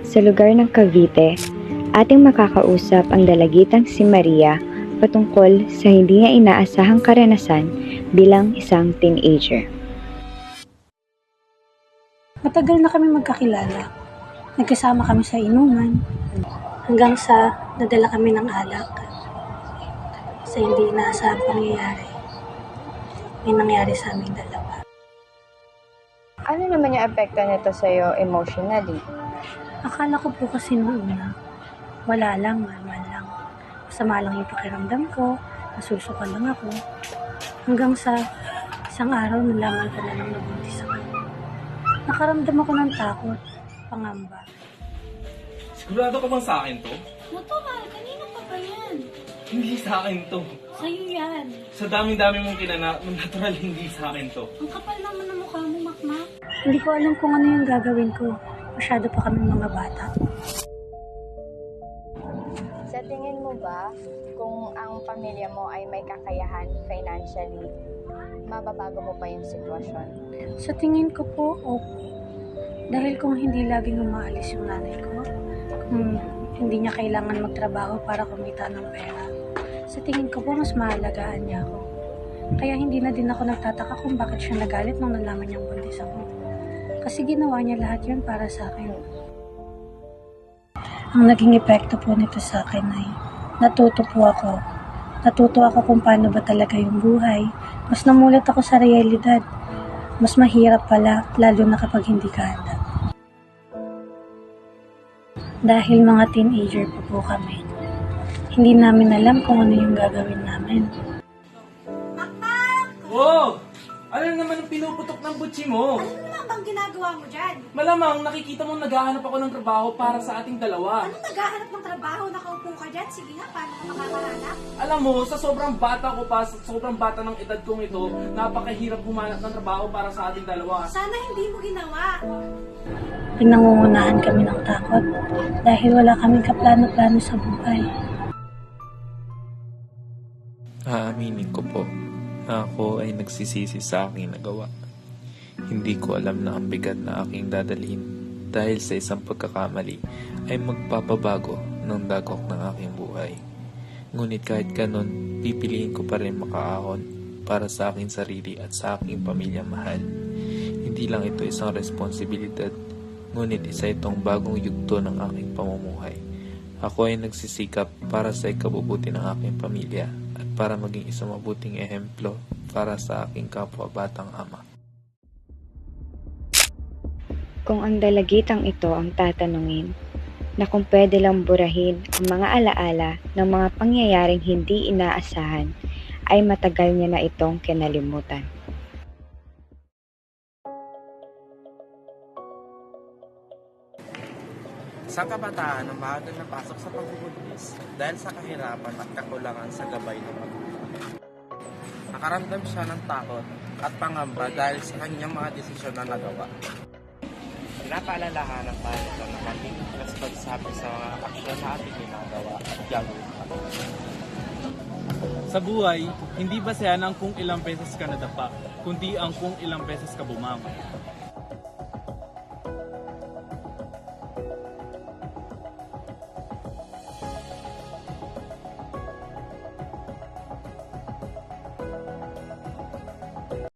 Sa lugar ng Cavite, ating makakausap ang dalagitang si Maria patungkol sa hindi niya inaasahang karanasan bilang isang teenager. Matagal na kami magkakilala. Nagkasama kami sa inuman hanggang sa nadala kami ng alak. Sa hindi inaasahang pangyayari, may nangyari sa aming dalawa. Ano naman yung epekto nito sa'yo emotionally? Akala ko po kasi noong una, wala lang, normal lang. Masama lang yung pakiramdam ko, nasusuka lang ako. Hanggang sa isang araw nalaman ko na lang nabuntis ako. Nakaramdam ako ng takot, pangamba. Sigurado ka bang sa akin to? Natural, kanino pa ba yan? Hindi sa akin to. Sa'yo yan. Sa dami-dami mong natural hindi sa akin to. Ang kapal naman ng mukha mo, Makmak. Hindi ko alam kung ano yung gagawin ko. Masyado pa kaming mga bata. Sa tingin mo ba, kung ang pamilya mo ay may kakayahan financially, mababago mo pa yung sitwasyon? Sa tingin ko po, opo. Dahil kung hindi laging umaalis yung nanay ko, kung hindi niya kailangan magtrabaho para kumita ng pera, sa tingin ko po mas mahalagaan niya ako. Kaya hindi na din ako nagtataka kung bakit siya nagalit nung nalaman niyang buntis ako. Kasi ginawa niya lahat yun para sa akin. Ang naging epekto po nito sa akin ay natuto po ako. Natuto ako kung paano ba talaga yung buhay. Mas namulat ako sa realidad. Mas mahirap pala, lalo na kapag hindi ka handa. Dahil mga teenager po kami, hindi namin alam kung ano yung gagawin namin. Oh! Ano naman ang pinuputok ng butsi mo? Ano naman bang ginagawa mo dyan? Malamang nakikita mong naghahanap ako ng trabaho para sa ating dalawa. Ano naghahanap ng trabaho? Nakaupo ka dyan? Sige nga, paano ka makakahanap? Alam mo, sa sobrang bata ko pa, sa sobrang bata ng edad kong ito, napakahirap humanap ng trabaho para sa ating dalawa. Sana hindi mo ginawa. Pinangungunahan kami ng takot dahil wala kaming kaplano-plano sa buhay. Aaminin ko po na ako ay nagsisisi sa aking nagawa. Hindi ko alam na ang bigat na aking dadalhin dahil sa isang pagkakamali ay magpapabago ng dagok ng aking buhay. Ngunit kahit ganun, pipiliin ko pa rin makaahon para sa aking sarili at sa aking pamilya mahal. Hindi lang ito isang responsibilidad, ngunit isa itong bagong yugto ng aking pamumuhay. Ako ay nagsisikap para sa ikabubuti ng aking pamilya at para maging isang mabuting ehemplo para sa aking kapwa-batang ama. Kung ang dalagitang ito ang tatanungin, na kung pwede lang burahin ang mga alaala ng mga pangyayaring hindi inaasahan, ay matagal niya na itong kinalimutan. Sa kabataan, maaga napasok sa pagbubuntis dahil sa kahirapan at kakulangan sa gabay ng magulang. Nakaramdam siya ng takot at pangamba dahil sa kanyang mga desisyon na nagawa. Pinapaalalahanan tayo nito na maging pagsabi sa mga aksyon na ating ginagawa at gagawin pa. Sa buhay, hindi basehan ang kung ilang beses ka nadapa, kundi ang kung ilang beses ka bumangon.